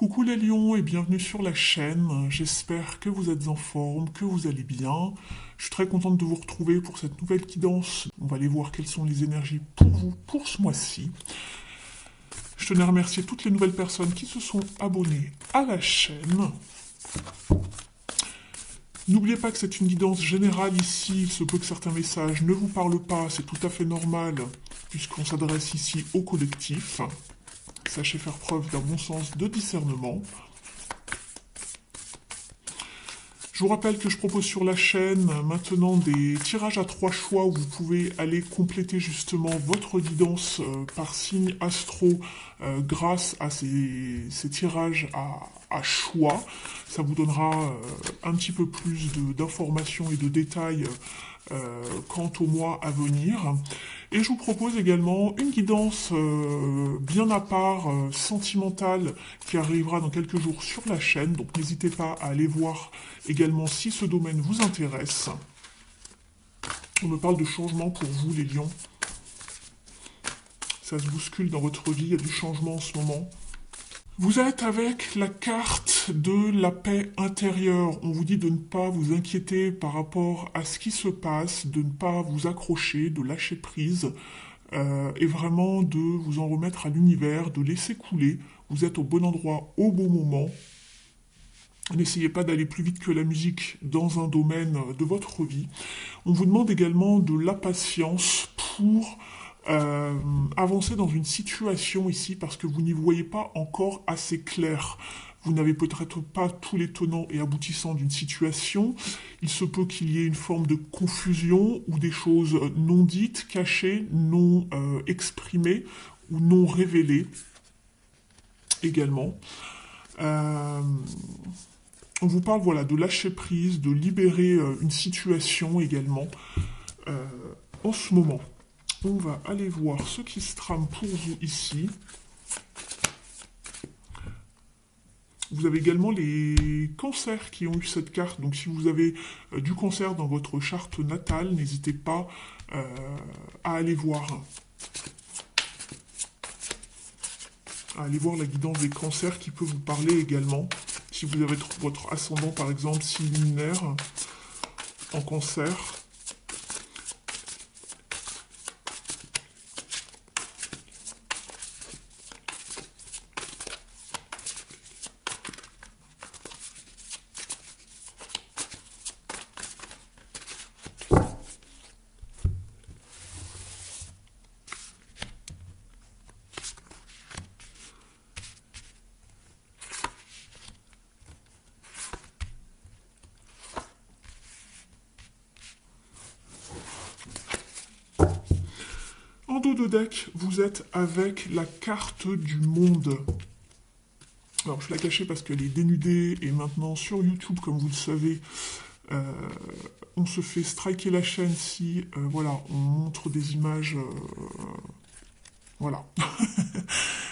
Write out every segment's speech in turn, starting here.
Coucou les lions et bienvenue sur la chaîne. J'espère que vous êtes en forme, que vous allez bien. Je suis très contente de vous retrouver pour cette nouvelle guidance. On va aller voir quelles sont les énergies pour vous pour ce mois-ci. Je tenais à remercier toutes les nouvelles personnes qui se sont abonnées à la chaîne. N'oubliez pas que c'est une guidance générale ici. Il se peut que certains messages ne vous parlent pas, c'est tout à fait normal puisqu'on s'adresse ici au collectif. Sachez faire preuve d'un bon sens de discernement. Je vous rappelle que je propose sur la chaîne maintenant des tirages à 3 choix où vous pouvez aller compléter justement votre guidance par signe astro grâce à ces tirages à choix. Ça vous donnera un petit peu plus d'informations et de détails quant au mois à venir. Et je vous propose également une guidance bien à part, sentimentale, qui arrivera dans quelques jours sur la chaîne. Donc n'hésitez pas à aller voir également si ce domaine vous intéresse. On me parle de changement pour vous, les lions. Ça se bouscule dans votre vie, il y a du changement en ce moment. Vous êtes avec la carte de la paix intérieure. On vous dit de ne pas vous inquiéter par rapport à ce qui se passe, de ne pas vous accrocher, de lâcher prise, et vraiment de vous en remettre à l'univers, de laisser couler. Vous êtes au bon endroit, au bon moment. N'essayez pas d'aller plus vite que la musique dans un domaine de votre vie. On vous demande également de la patience pour avancer dans une situation ici parce que vous n'y voyez pas encore assez clair. Vous n'avez peut-être pas tous les tenants et aboutissants d'une situation. Il se peut qu'il y ait une forme de confusion ou des choses non dites, cachées, non exprimées ou non révélées également. On vous parle voilà, de lâcher prise, de libérer une situation également en ce moment. On va aller voir ce qui se trame pour vous ici. Vous avez également les cancers qui ont eu cette carte. Donc si vous avez du cancer dans votre charte natale, n'hésitez pas à aller voir. À aller voir la guidance des cancers qui peut vous parler également. Si vous avez votre ascendant par exemple, signe lunaire en cancer. En dos de deck, vous êtes avec la carte du monde. Alors, je vais la cacher parce qu'elle est dénudée et maintenant sur YouTube, comme vous le savez, on se fait striker la chaîne si voilà, on montre des images. Voilà.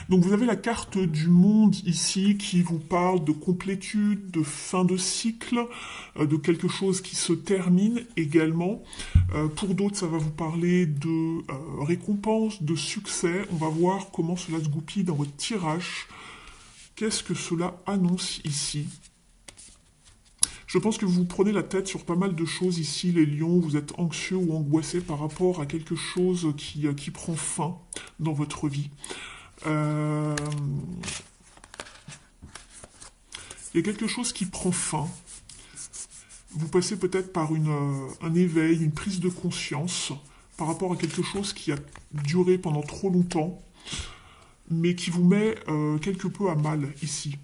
Donc vous avez la carte du monde ici qui vous parle de complétude, de fin de cycle, de quelque chose qui se termine également. Pour d'autres, ça va vous parler de récompense, de succès. On va voir comment cela se goupille dans votre tirage. Qu'est-ce que cela annonce ici ? Je pense que vous prenez la tête sur pas mal de choses ici, les lions. Vous êtes anxieux ou angoissé par rapport à quelque chose qui prend fin dans votre vie. Il y a quelque chose qui prend fin. Vous passez peut-être par un éveil, une prise de conscience par rapport à quelque chose qui a duré pendant trop longtemps, mais qui vous met quelque peu à mal ici.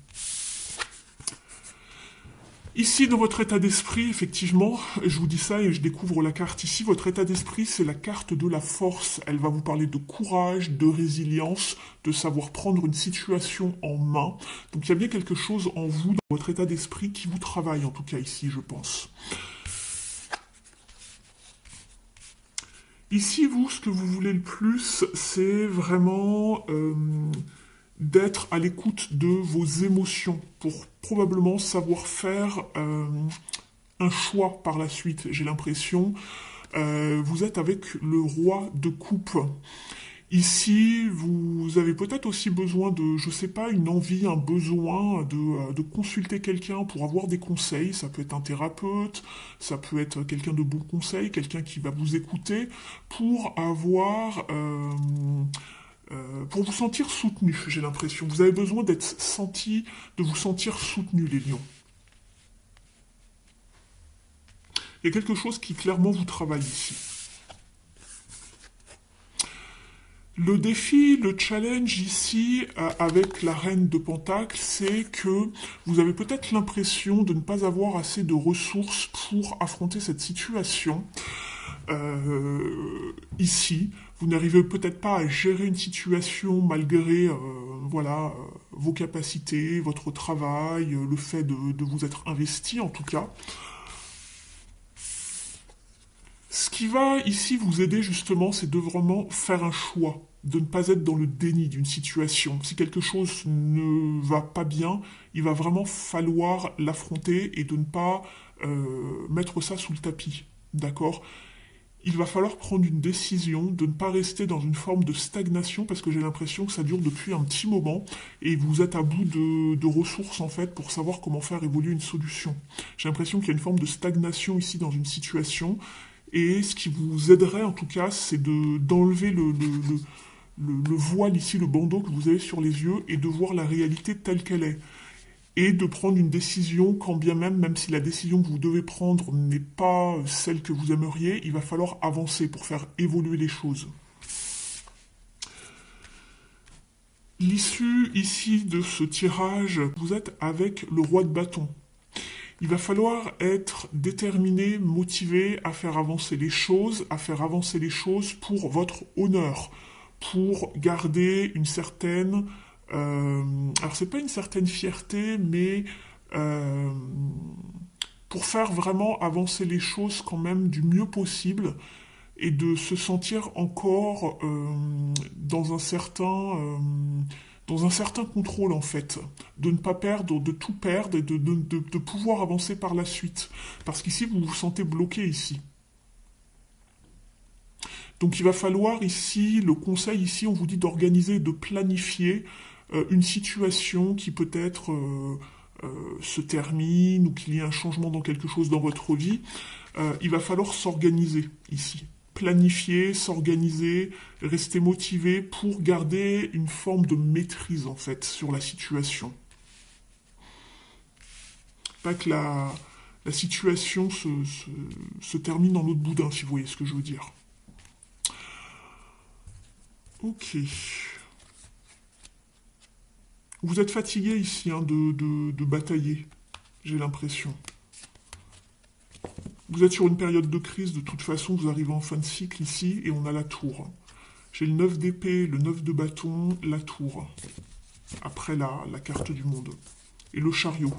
Ici, dans votre état d'esprit, effectivement, je vous dis ça et je découvre la carte ici, votre état d'esprit, c'est la carte de la force. Elle va vous parler de courage, de résilience, de savoir prendre une situation en main. Donc il y a bien quelque chose en vous, dans votre état d'esprit, qui vous travaille, en tout cas ici, je pense. Ici, vous, ce que vous voulez le plus, c'est vraiment d'être à l'écoute de vos émotions pour probablement savoir faire un choix par la suite. J'ai l'impression, vous êtes avec le roi de coupe. Ici, vous avez peut-être aussi besoin de, je sais pas, une envie, un besoin de consulter quelqu'un pour avoir des conseils. Ça peut être un thérapeute, ça peut être quelqu'un de bon conseil, quelqu'un qui va vous écouter pour pour vous sentir soutenu, j'ai l'impression. Vous avez besoin de vous sentir soutenu, les lions. Il y a quelque chose qui clairement vous travaille ici. Le défi, le challenge ici avec la reine de Pentacle, c'est que vous avez peut-être l'impression de ne pas avoir assez de ressources pour affronter cette situation. Ici, vous n'arrivez peut-être pas à gérer une situation malgré voilà, vos capacités, votre travail, le fait de vous être investi en tout cas. Ce qui va ici vous aider justement, c'est de vraiment faire un choix, de ne pas être dans le déni d'une situation. Si quelque chose ne va pas bien, il va vraiment falloir l'affronter et de ne pas mettre ça sous le tapis. D'accord? Il va falloir prendre une décision, de ne pas rester dans une forme de stagnation, parce que j'ai l'impression que ça dure depuis un petit moment, et vous êtes à bout de ressources en fait pour savoir comment faire évoluer une solution. J'ai l'impression qu'il y a une forme de stagnation ici dans une situation, et ce qui vous aiderait en tout cas, c'est d'enlever le voile ici, le bandeau que vous avez sur les yeux, et de voir la réalité telle qu'elle est. Et de prendre une décision, quand bien même, même si la décision que vous devez prendre n'est pas celle que vous aimeriez, il va falloir avancer pour faire évoluer les choses. L'issue ici de ce tirage, vous êtes avec le roi de bâton. Il va falloir être déterminé, motivé à faire avancer les choses, pour votre honneur, pour garder une certaine... alors c'est pas une certaine fierté, mais euh, pour faire vraiment avancer les choses quand même du mieux possible et de se sentir encore dans un certain contrôle en fait, de ne pas perdre, de tout perdre et de pouvoir avancer par la suite. Parce qu'ici, vous vous sentez bloqué ici. Donc il va falloir ici, le conseil ici, on vous dit d'organiser, de planifier une situation qui peut-être se termine ou qu'il y ait un changement dans quelque chose dans votre vie. Il va falloir s'organiser ici. Planifier, s'organiser, rester motivé pour garder une forme de maîtrise en fait sur la situation. Pas que la situation se termine en autre boudin, si vous voyez ce que je veux dire. Ok. Vous êtes fatigué ici hein, de batailler, j'ai l'impression. Vous êtes sur une période de crise, de toute façon, vous arrivez en fin de cycle ici, et on a la tour. J'ai le 9 d'épée, le 9 de bâton, la tour. Après la carte du monde. Et le chariot.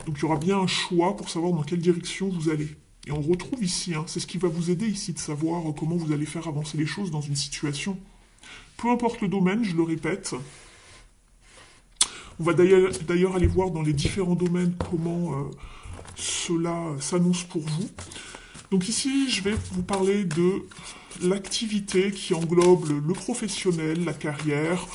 Donc il y aura bien un choix pour savoir dans quelle direction vous allez. Et on retrouve ici, hein, c'est ce qui va vous aider ici de savoir comment vous allez faire avancer les choses dans une situation. Peu importe le domaine, je le répète. On va d'ailleurs aller voir dans les différents domaines comment cela s'annonce pour vous. Donc ici, je vais vous parler de l'activité qui englobe le professionnel, la carrière,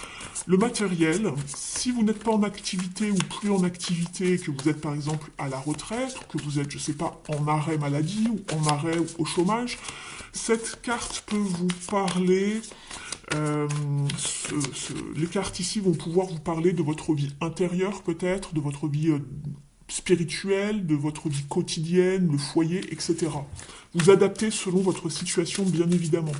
le matériel. Si vous n'êtes pas en activité ou plus en activité, que vous êtes par exemple à la retraite, ou que vous êtes, je ne sais pas, en arrêt maladie ou en arrêt au chômage, cette carte peut vous parler... les cartes ici vont pouvoir vous parler de votre vie intérieure peut-être, de votre vie spirituelle, de votre vie quotidienne, le foyer, etc. Vous adaptez selon votre situation, bien évidemment.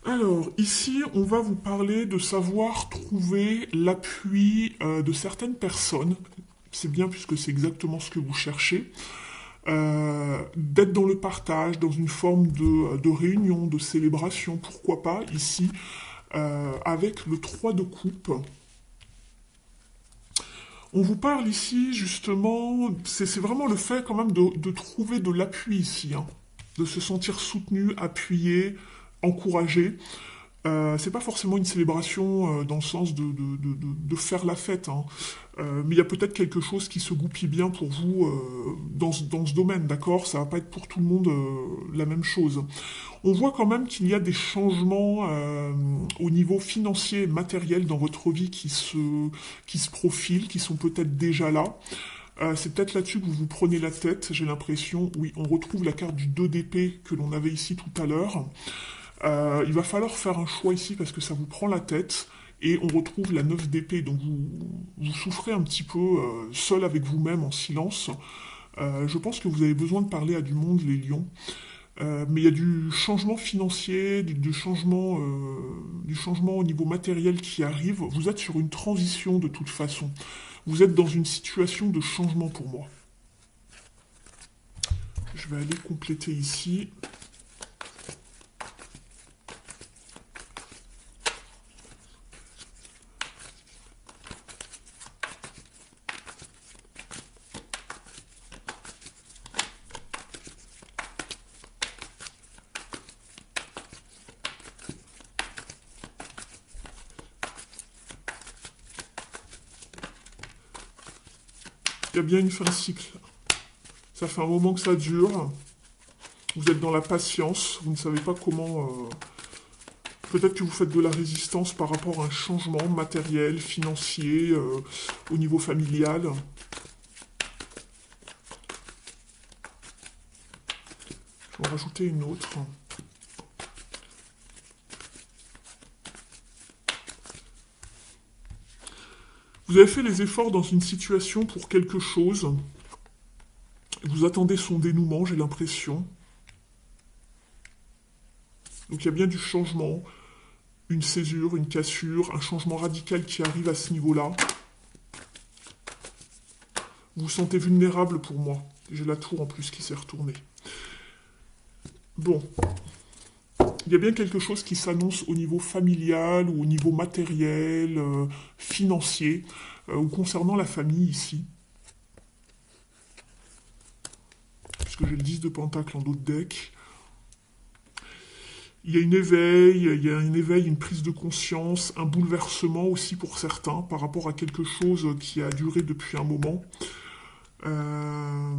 Alors, ici, on va vous parler de savoir trouver l'appui de certaines personnes. C'est bien puisque c'est exactement ce que vous cherchez. D'être dans le partage, dans une forme de réunion, de célébration, pourquoi pas, ici, avec le 3 de coupe. On vous parle ici, justement, c'est vraiment le fait quand même de trouver de l'appui ici, hein, de se sentir soutenu, appuyé, encouragé. C'est pas forcément une célébration dans le sens de faire la fête, hein. Mais il y a peut-être quelque chose qui se goupille bien pour vous dans ce domaine, d'accord? Ça va pas être pour tout le monde la même chose. On voit quand même qu'il y a des changements au niveau financier et matériel dans votre vie qui se profilent, qui sont peut-être déjà là. C'est peut-être là-dessus que vous vous prenez la tête, j'ai l'impression. Oui, on retrouve la carte du 2 d'épée que l'on avait ici tout à l'heure. Il va falloir faire un choix ici parce que ça vous prend la tête. Et on retrouve la 9 d'épée, donc vous souffrez un petit peu seul avec vous-même en silence. Je pense que vous avez besoin de parler à du monde, les lions. Mais il y a du changement financier, du changement au niveau matériel qui arrive. Vous êtes sur une transition de toute façon. Vous êtes dans une situation de changement pour moi. Je vais aller compléter ici. Il y a bien une fin de cycle. Ça fait un moment que ça dure. Vous êtes dans la patience. Vous ne savez pas comment... Peut-être que vous faites de la résistance par rapport à un changement matériel, financier, au niveau familial. Je vais en rajouter une autre. Vous avez fait les efforts dans une situation pour quelque chose. Vous attendez son dénouement, j'ai l'impression. Donc il y a bien du changement, une césure, une cassure, un changement radical qui arrive à ce niveau-là. Vous vous sentez vulnérable pour moi. J'ai la tour en plus qui s'est retournée. Bon. Il y a bien quelque chose qui s'annonce au niveau familial ou au niveau matériel, financier, ou concernant la famille ici. Puisque j'ai le 10 de pentacle en dos de deck. Il y a un éveil, une prise de conscience, un bouleversement aussi pour certains par rapport à quelque chose qui a duré depuis un moment. Euh,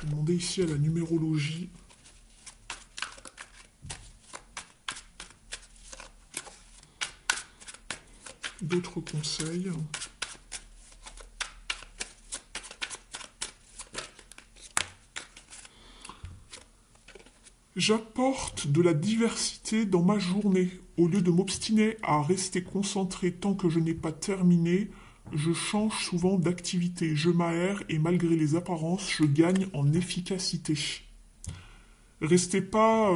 Je vais demander ici à la numérologie. D'autres conseils. J'apporte de la diversité dans ma journée. Au lieu de m'obstiner à rester concentré tant que je n'ai pas terminé, je change souvent d'activité. Je m'aère et malgré les apparences, je gagne en efficacité. Restez pas,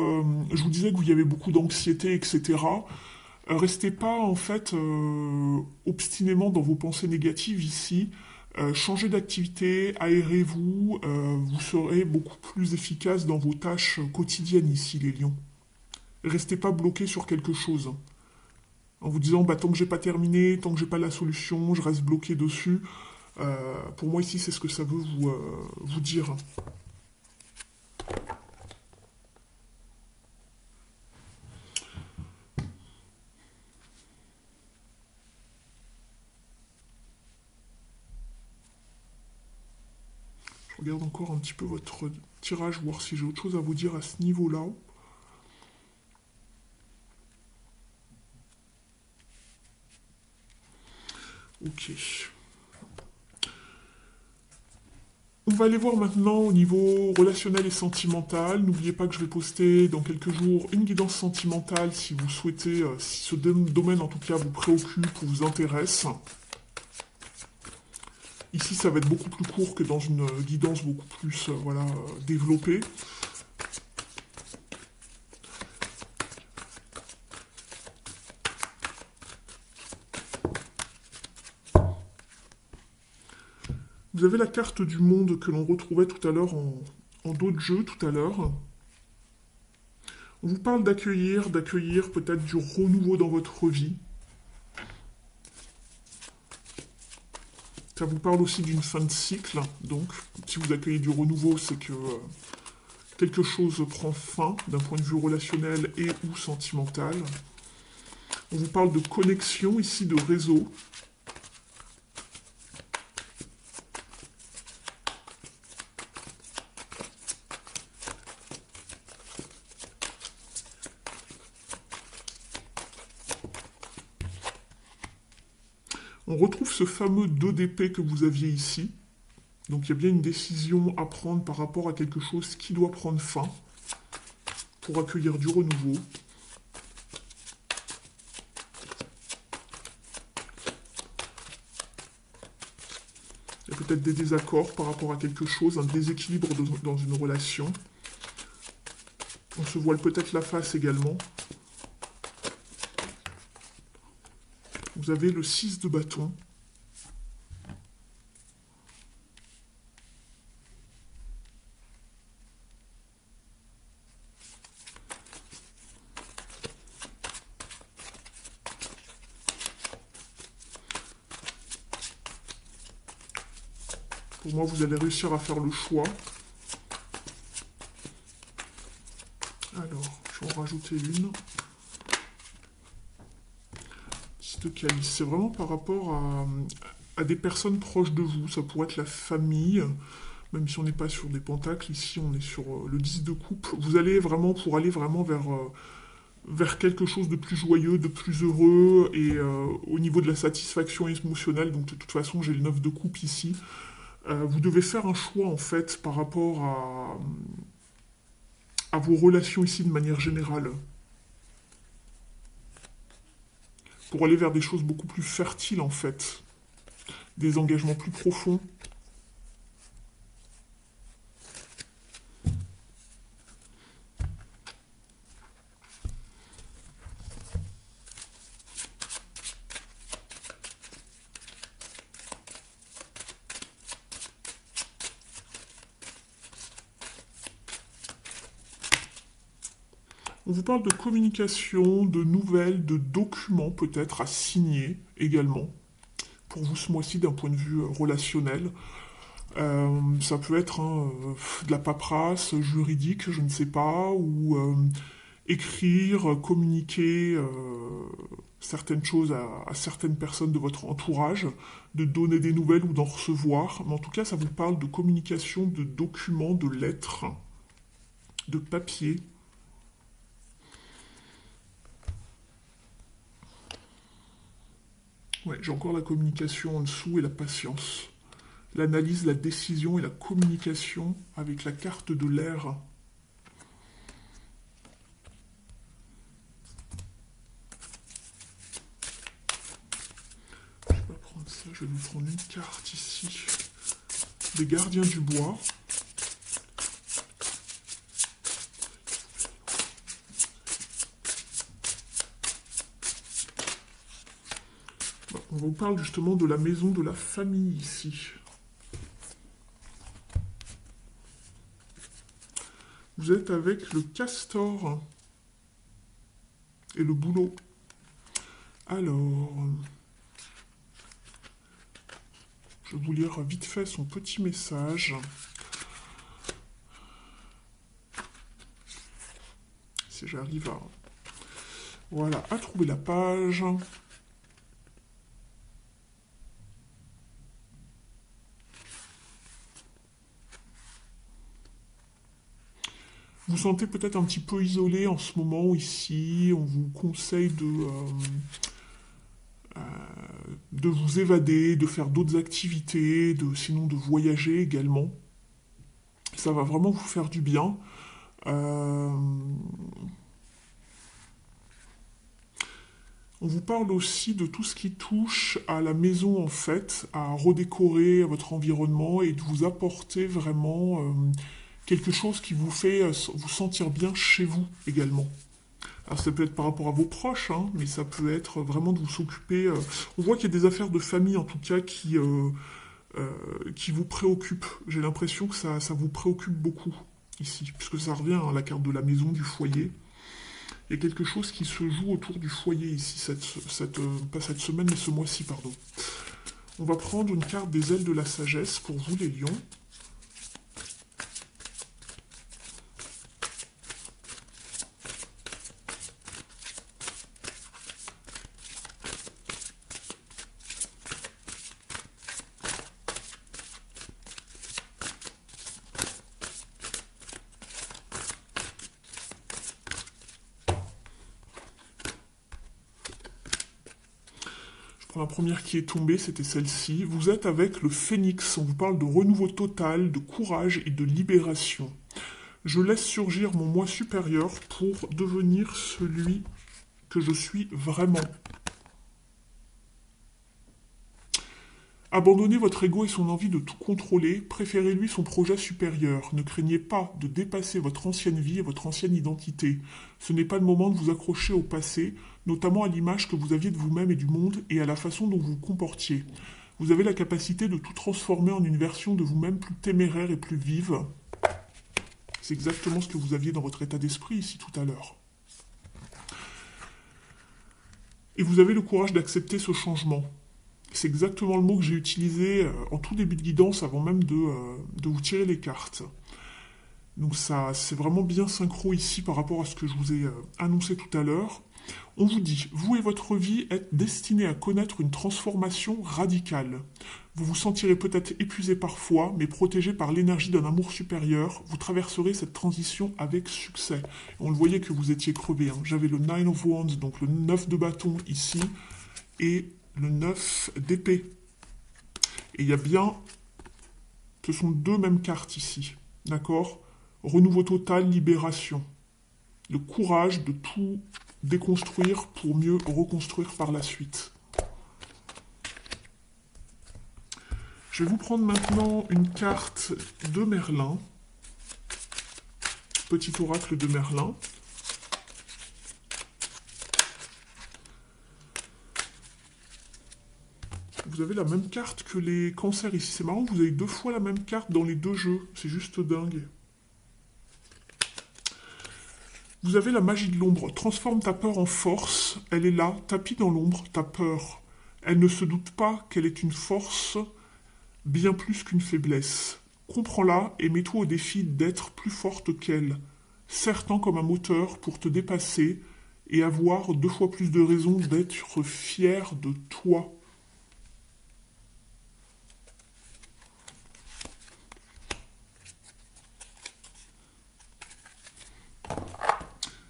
je vous disais que vous y avait beaucoup d'anxiété, etc. Restez pas en fait obstinément dans vos pensées négatives ici. Changez d'activité, aérez-vous, vous serez beaucoup plus efficace dans vos tâches quotidiennes ici, les lions. Restez pas bloqué sur quelque chose. En vous disant, bah, tant que j'ai pas terminé, tant que j'ai pas la solution, je reste bloqué dessus. Pour moi ici, c'est ce que ça veut vous dire. Je regarde encore un petit peu votre tirage, voir si j'ai autre chose à vous dire à ce niveau-là. Ok. On va aller voir maintenant au niveau relationnel et sentimental. N'oubliez pas que je vais poster dans quelques jours une guidance sentimentale si vous souhaitez, si ce domaine en tout cas vous préoccupe ou vous intéresse. Ici, ça va être beaucoup plus court que dans une guidance beaucoup plus voilà, développée. Vous avez la carte du monde que l'on retrouvait tout à l'heure en en d'autres jeux tout à l'heure. On vous parle d'accueillir peut-être du renouveau dans votre vie. Ça vous parle aussi d'une fin de cycle. Donc, si vous accueillez du renouveau, c'est que quelque chose prend fin d'un point de vue relationnel et ou sentimental. On vous parle de connexion ici, de réseau. On retrouve ce fameux 2 d'épée que vous aviez ici. Donc il y a bien une décision à prendre par rapport à quelque chose qui doit prendre fin pour accueillir du renouveau. Il y a peut-être des désaccords par rapport à quelque chose, un déséquilibre dans une relation. On se voile peut-être la face également. Vous avez le 6 de bâton. Pour moi, vous allez réussir à faire le choix. Alors, je vais en rajouter une. 10 de calice. C'est vraiment par rapport à des personnes proches de vous. Ça pourrait être la famille, même si on n'est pas sur des pentacles. Ici, on est sur le 10 de coupe. Vous allez vraiment, pour aller vraiment vers quelque chose de plus joyeux, de plus heureux, et au niveau de la satisfaction émotionnelle, donc de toute façon, j'ai le 9 de coupe ici. Vous devez faire un choix, en fait, par rapport à vos relations ici de manière générale. Pour aller vers des choses beaucoup plus fertiles, en fait. Des engagements plus profonds. On vous parle de communication, de nouvelles, de documents peut-être à signer également, pour vous ce mois-ci d'un point de vue relationnel. Ça peut être de la paperasse juridique, je ne sais pas, ou écrire, communiquer certaines choses à certaines personnes de votre entourage, de donner des nouvelles ou d'en recevoir. Mais en tout cas, ça vous parle de communication, de documents, de lettres, de papier. Ouais, j'ai encore la communication en dessous et la patience. L'analyse, la décision et la communication avec la carte de l'air. Je vais pas prendre ça, je vais vous prendre une carte ici. Des gardiens du bois. On vous parle justement de la maison de la famille ici. Vous êtes avec le castor et le boulot. Alors, je vais vous lire vite fait son petit message. Si j'arrive à... Voilà, à trouver la page. Vous vous sentez peut-être un petit peu isolé en ce moment ici. On vous conseille de vous évader, de faire d'autres activités, sinon de voyager également. Ça va vraiment vous faire du bien. On vous parle aussi de tout ce qui touche à la maison en fait, à redécorer votre environnement et de vous apporter vraiment quelque chose qui vous fait vous sentir bien chez vous également. Alors ça peut être par rapport à vos proches, hein, mais ça peut être vraiment de vous s'occuper. On voit qu'il y a des affaires de famille en tout cas qui vous préoccupent. J'ai l'impression que ça vous préoccupe beaucoup. ici, puisque ça revient à la carte de la maison, du foyer. Il y a quelque chose qui se joue autour du foyer ici, pas cette semaine, mais ce mois-ci, pardon. On va prendre une carte des ailes de la sagesse pour vous, les lions. La première qui est tombée, c'était celle-ci. Vous êtes avec le phénix. On vous parle de renouveau total, de courage et de libération. Je laisse surgir mon moi supérieur pour devenir celui que je suis vraiment. Abandonnez votre ego et son envie de tout contrôler, préférez-lui son projet supérieur. Ne craignez pas de dépasser votre ancienne vie et votre ancienne identité. Ce n'est pas le moment de vous accrocher au passé, notamment à l'image que vous aviez de vous-même et du monde et à la façon dont vous vous comportiez. Vous avez la capacité de tout transformer en une version de vous-même plus téméraire et plus vive. C'est exactement ce que vous aviez dans votre état d'esprit ici tout à l'heure. Et vous avez le courage d'accepter ce changement. C'est exactement le mot que j'ai utilisé en tout début de guidance avant même de vous tirer les cartes. Donc ça, c'est vraiment bien synchro ici par rapport à ce que je vous ai annoncé tout à l'heure. On vous dit, vous et votre vie êtes destinés à connaître une transformation radicale. Vous vous sentirez peut-être épuisé parfois, mais protégé par l'énergie d'un amour supérieur, vous traverserez cette transition avec succès. On le voyait que vous étiez crevé. Hein. J'avais le Nine of Wands, donc le 9 de bâton ici, et le 9 d'épée. Et il y a bien... Ce sont deux mêmes cartes ici. D'accord? Renouveau total, libération. Le courage de tout déconstruire pour mieux reconstruire par la suite. Je vais vous prendre maintenant une carte de Merlin. Petit oracle de Merlin. Vous avez la même carte que les cancers ici. C'est marrant, vous avez 2 fois la même carte dans les 2 jeux. C'est juste dingue. Vous avez la magie de l'ombre. Transforme ta peur en force. Elle est là, tapis dans l'ombre, ta peur. Elle ne se doute pas qu'elle est une force bien plus qu'une faiblesse. Comprends-la et mets-toi au défi d'être plus forte qu'elle. Serre-t'en comme un moteur pour te dépasser et avoir 2 fois plus de raisons d'être fier de toi.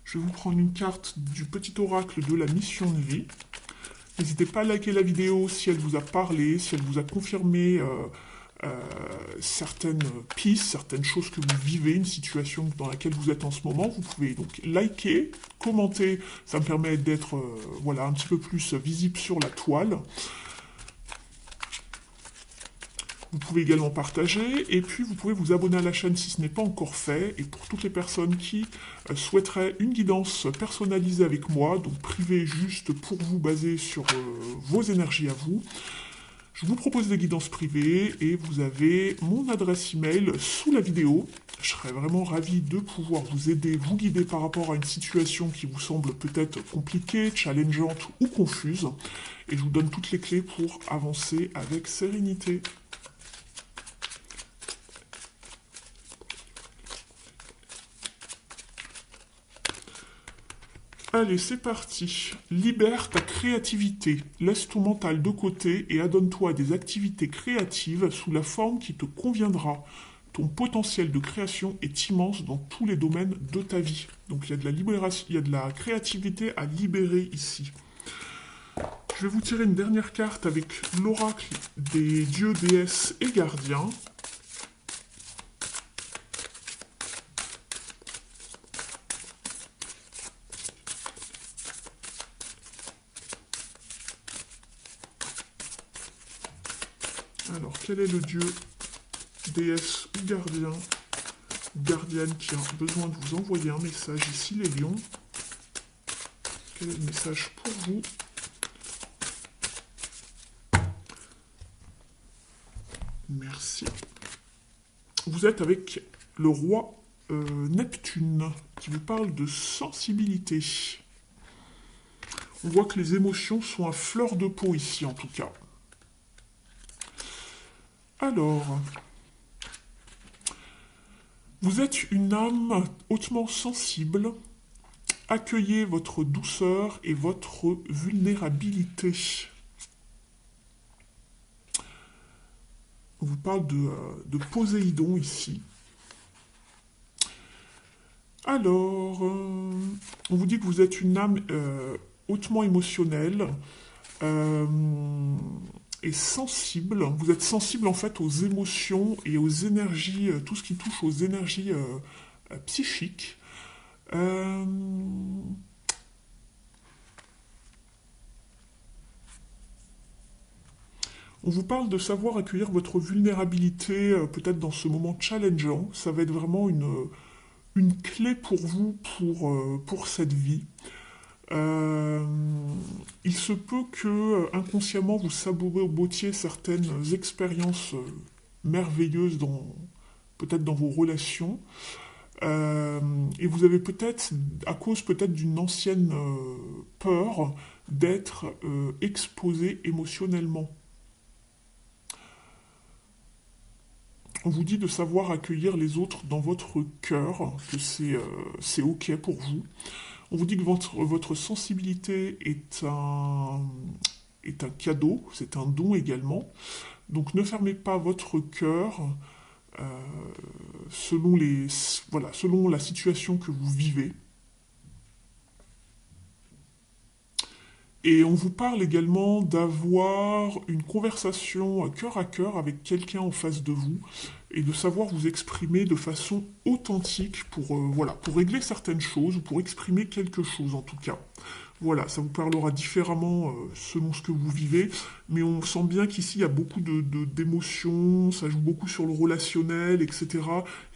Je vais vous prendre une carte du petit oracle de la mission de vie. N'hésitez pas à liker la vidéo si elle vous a parlé, si elle vous a confirmé certaines pistes, certaines choses que vous vivez, une situation dans laquelle vous êtes en ce moment. Vous pouvez donc liker, commenter, ça me permet d'être voilà, un petit peu plus visible sur la toile. Vous pouvez également partager et puis vous pouvez vous abonner à la chaîne si ce n'est pas encore fait. Et pour toutes les personnes qui souhaiteraient une guidance personnalisée avec moi, donc privée juste pour vous, basée sur vos énergies à vous, je vous propose des guidances privées et vous avez mon adresse email sous la vidéo. Je serais vraiment ravi de pouvoir vous aider, vous guider par rapport à une situation qui vous semble peut-être compliquée, challengeante ou confuse. Et je vous donne toutes les clés pour avancer avec sérénité. Allez, c'est parti. Libère ta créativité. Laisse ton mental de côté et adonne-toi à des activités créatives sous la forme qui te conviendra. Ton potentiel de création est immense dans tous les domaines de ta vie. Donc il y a de la libération, il y a de la créativité à libérer ici. Je vais vous tirer une dernière carte avec l'oracle des dieux, déesses et gardiens. Alors, quel est le dieu, déesse ou gardien, gardienne qui a besoin de vous envoyer un message ici, les lions? Quel est le message pour vous? Merci. Vous êtes avec le roi Neptune, qui vous parle de sensibilité. On voit que les émotions sont à fleur de peau ici, en tout cas. Alors, vous êtes une âme hautement sensible. Accueillez votre douceur et votre vulnérabilité. On vous parle de Poséidon ici. Alors, on vous dit que vous êtes une âme hautement émotionnelle et sensible. Vous êtes sensible en fait aux émotions et aux énergies, tout ce qui touche aux énergies psychiques. On vous parle de savoir accueillir votre vulnérabilité, peut-être dans ce moment challengeant. Ça va être vraiment une clé pour vous, pour cette vie. Il se peut que inconsciemment vous sabotiez certaines expériences merveilleuses peut-être dans vos relations. Et vous avez peut-être, à cause peut-être d'une ancienne peur, d'être exposé émotionnellement. On vous dit de savoir accueillir les autres dans votre cœur, que c'est OK pour vous. On vous dit que votre sensibilité est un cadeau, c'est un don également. Donc ne fermez pas votre cœur selon la situation que vous vivez. Et on vous parle également d'avoir une conversation cœur à cœur avec quelqu'un en face de vous et de savoir vous exprimer de façon authentique pour régler certaines choses ou pour exprimer quelque chose en tout cas. Voilà, ça vous parlera différemment selon ce que vous vivez, mais on sent bien qu'ici il y a beaucoup d'émotions, ça joue beaucoup sur le relationnel, etc.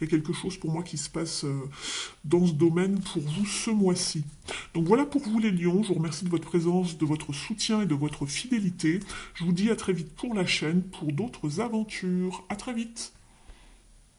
Il y a quelque chose pour moi qui se passe dans ce domaine pour vous ce mois-ci. Donc voilà pour vous les lions, je vous remercie de votre présence, de votre soutien et de votre fidélité. Je vous dis à très vite pour la chaîne, pour d'autres aventures. À très vite.